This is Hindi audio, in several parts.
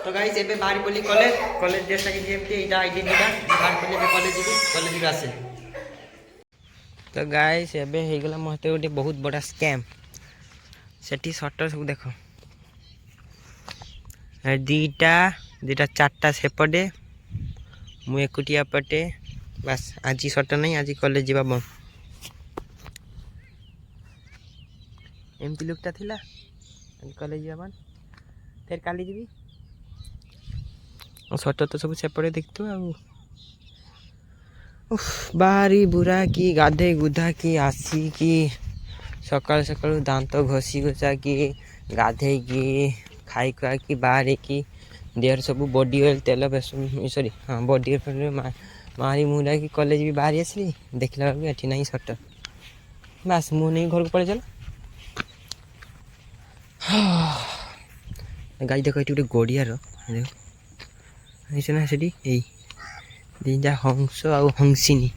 तो गाइस एबे बाहर पली कॉलेज ड्रेसटा कि एमती एटा आइडेंटिटा बाहर पली एबे कॉलेज आसे। तो गाइस एबे हे गला मते गोटे बहुत बड़ा स्कैम सेठी शटर सब देखो दीटा चारटा सेपटे मु एकुटिया पटे बस आज शटर नहीं आज कॉलेज जीवा बन एमती लुकटा थिला आज कॉलेज जीवा बन फिर काली जीवी शटर तो सब सेपटे देखतु बारी बुरा की गाधे गुधा की आसी की सकाल सकाल दांत घसी घोषा की गाधे की खाई खुआ की बाहर की देहर सब बॉडी ऑयल तेल बेसन सॉरी हाँ बॉडी ऑयल मारी मुरा की कॉलेज भी बाहरी आसली देखला बेलू एठी नहीं शटर बस मु नहीं घर को पड़े चल गाई देख ये गोटे गड़ियार देख ना सेठी दिजा हंस आ हंसिनी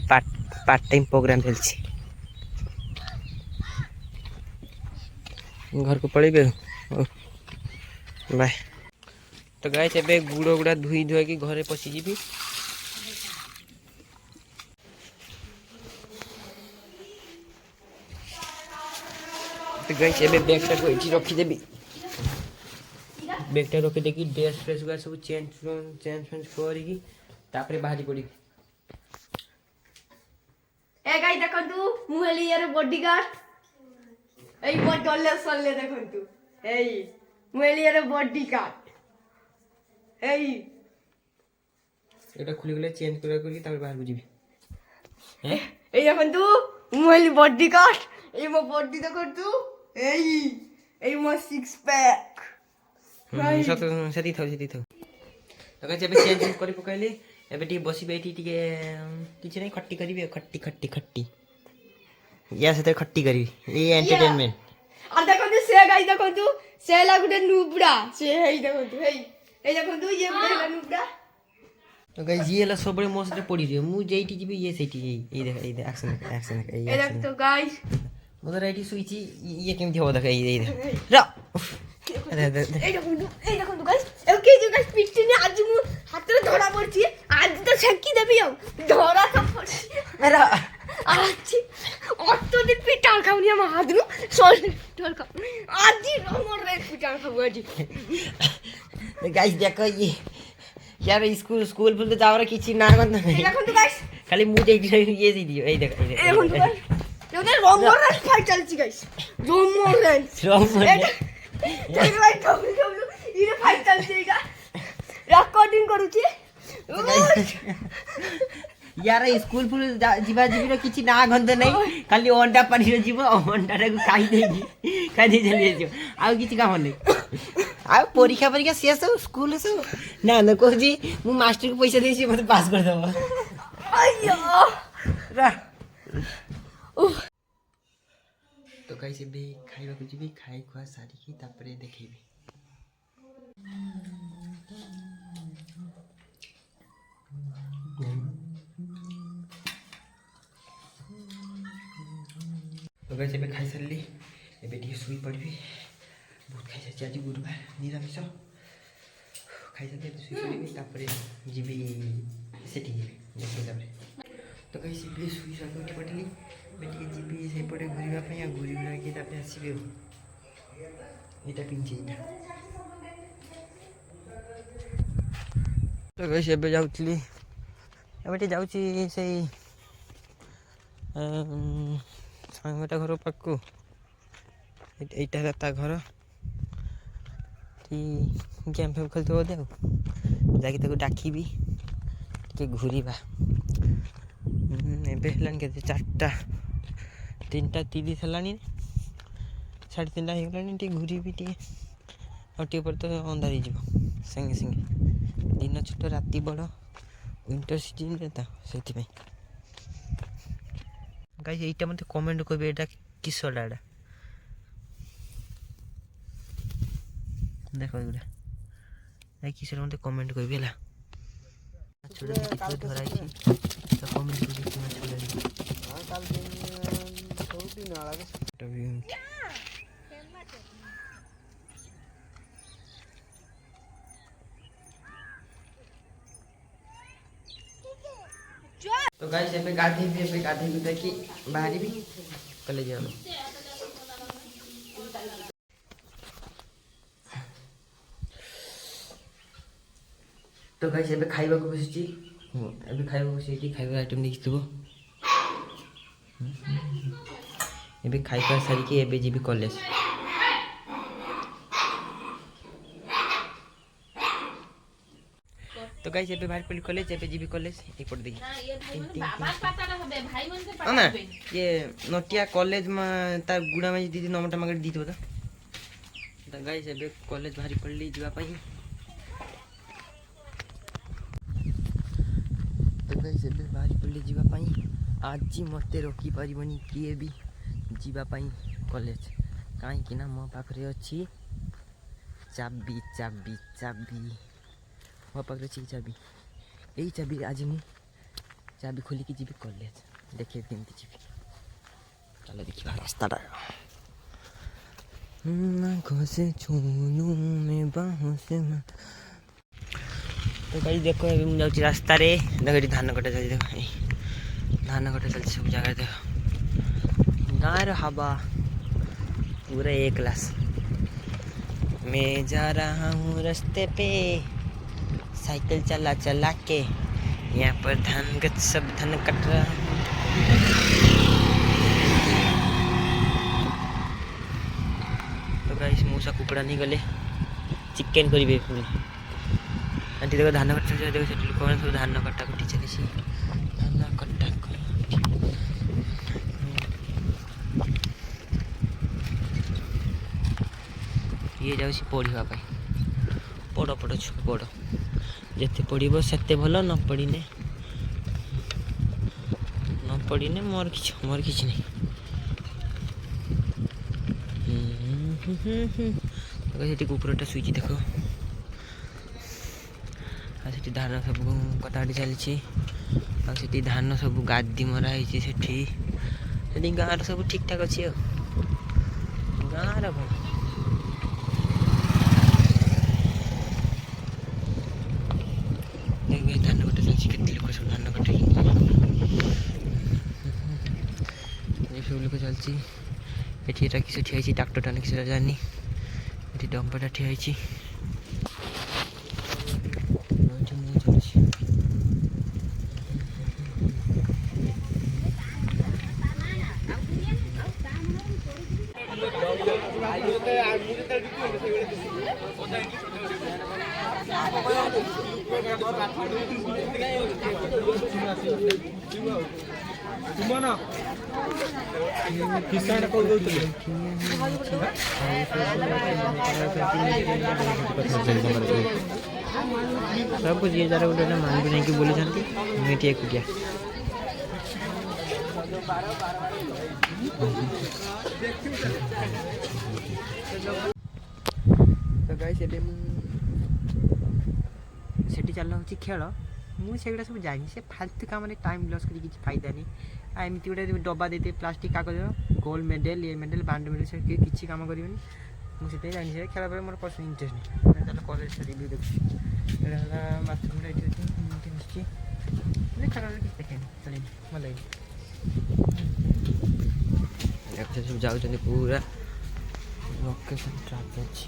पार्ट टाइम प्रोग्राम चलती घर को पड़े बाय। तो गाइस एबे गुड़ गुड़ा धुई धुआ कि घरे पशिजी तो गाइस एबे बैगटा को एठी रखीदेवी बैगटा रखी देखी ड्रेस फ्रेस गुड़ा सब चेंज करी तापरे बाहरी पड़ी ए गाइस देखंतु मु हेली यार बॉडीगार्ड एई बॉडी गले सल्ले देखंतु एई मु हेली यार बॉडीगार्ड एई एटा खुली गले चेंज करी तापरे बाहर जीवी हैं एई देखंतु मु हेली बॉडीगार्ड एई मो बॉडी देखंतु एई मो सिक्स पैक सेठी थाउ तो कहते एबे चेंज करी पकाइली एबे टी बसी बैठी टिके किछ नहीं खट्टी करी खट्टी या से खट्टी करी ये एंटरटेनमेंट आ देखंतु से गाइस देखंतु से ला गुटे नुबड़ा से हेई देखंतु हेई ए देखंतु ये गुटे नुबड़ा तो गाइस ये ला सबरे मोस रे पड़ी रे मु जेठी जीबी ये सेठी ये देख एक्शन ए देख तो गाइस उधर आईटी सुईची ये केमथि हो देख ये देख रा ए देखंतु गाइस ओके जो गाइस पिट्टी ने आज मु हाथ रे धरा पड़ची आज तो छक्की देबी आ धरा तो पड़ची अरे आज ऑटो दे पिटाल खाउनी हम हाथ नु सोल पिटाल खा आज हमर रे पिटाल खाउ आज गाइस देखो ये यार स्कूल फुल तो जावरा किछि ना गंध नहीं देखंतु गाइस खाली मु जेठी ये सी दियो ए देख ए देखंतु गाइस जोने रंगर रे फाइट चलची गाइस रोमोलेंस तेरे भाई डब्ल्यू इने फाइट चलची का रिकॉर्डिंग करूची यार स्कूल फुल जीवा जीवी रे किछि ना गंध नहीं खाली अंडा पानी रे जीव अंडा रे खाई देगी चली जो आ किछि काम नहीं आ परीक्षा शेष स्कूल से ना को जी मु मास्टर को पैसा देसी मते पास कर दबो अयो रा तो कैसे भी खाइबा को जीबी खाई खुआ सारी की तापरे देखेबी तो कैसे भी खाई सरली एबे टी सुई पड़बी बहुत खाई सारी आज गुरुवार निरामिष खाई सारी सुई पड़बी तापरे जीबी सेठी जीबी देखि तापरे तो कैसे भी सुई सब उठी पड़ली बेटी जीबी से पड़े घुरीबा पई आ घुरीबा कि तापरे आसीबे एटा पिंची एटा तो कैसे एबे जाउतली एबे जाउची से सांगटा घर पाकू एटा ता घर गेम फेम खेलते बोधे जाकि ताको डाकिबी टे घुरीबा एबे हलान के 4टा 3टा 30 हलानी 3:30 हो गलानी टे घुरीबी टे टे पर तो अंधारी जीव संगे दिन छोट राति बड़ विंटर सीजन रे ता सेति में गाइस एटा मते कमेंट करबे एटा किसडा एटा देखो एटा ए किसडा मते कमेंट करबे हला छोड़ कितो धराई छी तो कमेंट करबे कि छोड़ हां काल दिन छोटी नाला के तो गाइस एबे गाधे कि बाहरी भी कॉलेज जाऊ। तो गाइस एबे खाइबा को बसिची एबे खाइबा बसिची खाइबा आइटम देखिथबो एबे खाइबा सारी के एबे जीबी कॉलेज। तो गाइस एबे बाहर पड़ी कॉलेज एबे जीबी कॉलेज एपट देखि ना ये भाई मन बाबा पाता रहबे भाई मन से ओ ना पाता ये नोटिया कॉलेज में तार गुडा में दीदी नंबरटा मागे दीथबो तो गाइस एबे कॉलेज बाहर पड़ली जीवा पई। तो गाइस एबे बाहर पड़ली जीवा पई आज मते रोकी परिबनी किए भी जीवा पई कॉलेज काई कि ना मो पाखरे अछि चाबी चाबी चाबी मो पाखरे अछि चाबी एई चाबी आज मु चाबी खोली की जीबी कॉलेज देखे केमती जीबी चलो देखिबा रास्ताटा आँखों से छूनू में बाहों से तो गाइस देखो अभी मुझे जाऊँ रास्ता रे देखो धान कटा चलती देखो धान कटा चलती सब जगह देखो गाँव हवा पूरा एक क्लास। मैं जा रहा हूँ रास्ते पे साइकिल चला चला के यहाँ पर सब धान कट रहा हूँ। तो गाइस मूसा कुकड़ा नहीं गले चिकेन करी पुणी आंटी देखो धान कटा देखो से लोक मैंने सब धान कटा कटी चली धान कटा ये जाऊँ पढ़ा पढ़ पढ़ छुआ पढ़ जिते पढ़ से भल न पढ़ने मोर किसी नहीं से कुकुरटा शुई देख आठी धान सब कटाकटी चलती धान सब गादी मराई से गाँव सब ठीक ठाक अच्छी गाँव कौन देख धान कटा चलती के लोक सब धान कटे सब लोक चलती ये किस ठिया ट्राक्टर किस जानी ये डंपरटा ठिया सब कुछ ये जरा गोटे मान भी नहीं कि बोली मुझे एकुटिया तो गाइस एबे सेठी चल होची खेल मुझे सब जानी से फालतू काम टाइम लॉस कर फायदा नहीं एमती गोटे डब्बा देते प्लास्टिक कागज गोल्ड मेडल ये मेडल बांड मेडल से किसी काम करेनि मुझे जानी से खेल पर मोर पर्सनल इंटरेस्ट नहीं कॉलेज रिव्यू देखिए बाथरूम देखे चलिए भल सब जाऊँ पूरा लोकेशन ट्राक अच्छी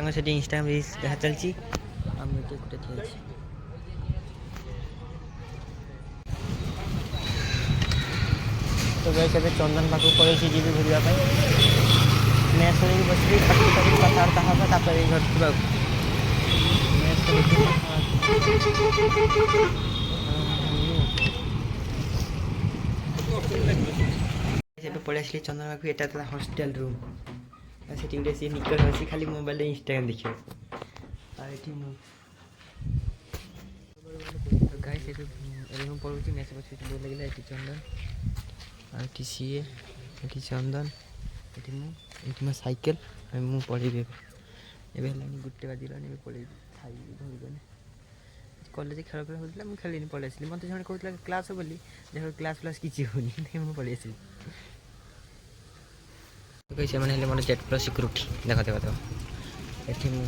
से इंस्टाग्राम रील्स देखा चलती तो गए चंदन पाक पड़े जी घूरवा मैं शुणी बस कथबार्ता हाँ घर पड़े आसली चंदन पाक यहाँ हॉस्टेल रूम से सी निकल बस खाली मोबाइल इंस्टाग्राम देखिए गाइस पढ़ुची मेस बस बोल लगे ये चंदन आठी सीए ये चंदन ये मो साइकेल मु पढ़ी एवं गोटे बाजिलानी पढ़े खाई घर गले କଲେଜ ଖେଳ ଖେଳ ହେଉଥିଲା ମୁଁ ଖେଳିନି ପଳେଇ ଆସିଲି ମୋତେ ଜଣେ କହୁଥିଲା କ୍ଲାସ୍ ବୋଲି ଦେଖିଲା କ୍ଲାସ୍ ଫ୍ଲାସ୍ କିଛି ହେଉନି ମୁଁ ପଳେଇ ଆସିଲି ସେମାନେ ହେଲେ ମୋର ଜେଟ୍ ପ୍ଲସ୍ ସିକ୍ୟୁରିଟି ଦେଖ ଦେଖ ଦେଖ ଏଠି ମୁଁ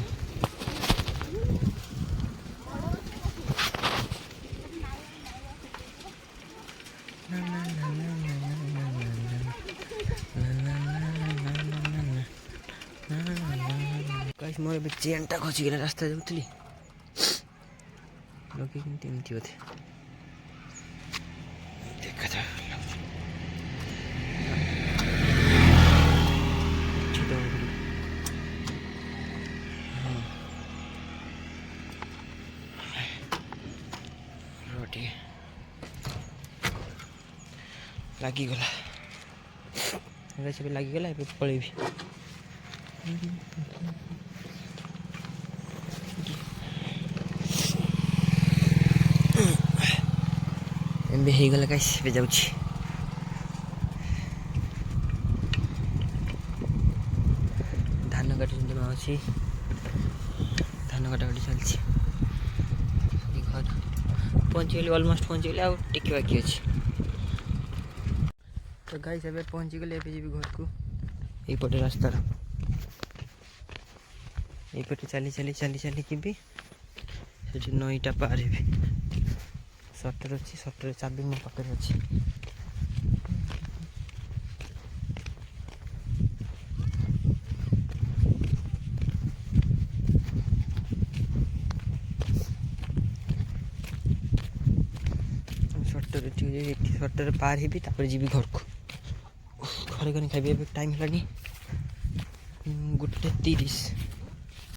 ମୋର ଏବେ ଚେନ୍ଟା ଖସିଗଲା ରାସ୍ତାରେ ଯାଉଥିଲି ଲୋକେ କେମିତି ଏମିତି ବୋଧେ ଦେଖାଯାଉ ଲାଗିଗଲା ଏବେ ସବୁ ଲାଗିଗଲା ଏବେ ପଳେଇବି ଏବେ ହେଇଗଲା ଗାଇସ୍ ଏବେ ଯାଉଛି ଧାନ କାଟୁଛନ୍ତି ମାଉସୀ ଧାନ କାଟାକାଟି ଚାଲିଛି ଘର ପହଞ୍ଚିଗଲି ଅଲମୋଷ୍ଟ ପହଞ୍ଚିଗଲି ଆଉ ଟିକେ ବାକି ଅଛି ତ ଗାଇସ୍ ଏବେ ପହଞ୍ଚିଗଲି ଏବେ ଯିବି ଘରକୁ ଏଇପଟେ ରାସ୍ତାର ଏଇପଟେ ଚାଲି ଚାଲି ଚାଲି ଚାଲି ଯିବି ସେଠି ନଈଟା ପାର ହେବି ସଟର ଅଛି ସଟର ଚାବି ମୋ ପାଖରେ ଅଛି ସଟରରେ ପାର ହେବି ତାପରେ ଯିବି ଘରକୁ ଘରେ ଗଲେ ଖାଇବି ଏବେ ଟାଇମ୍ ହେଲାଣି 1:30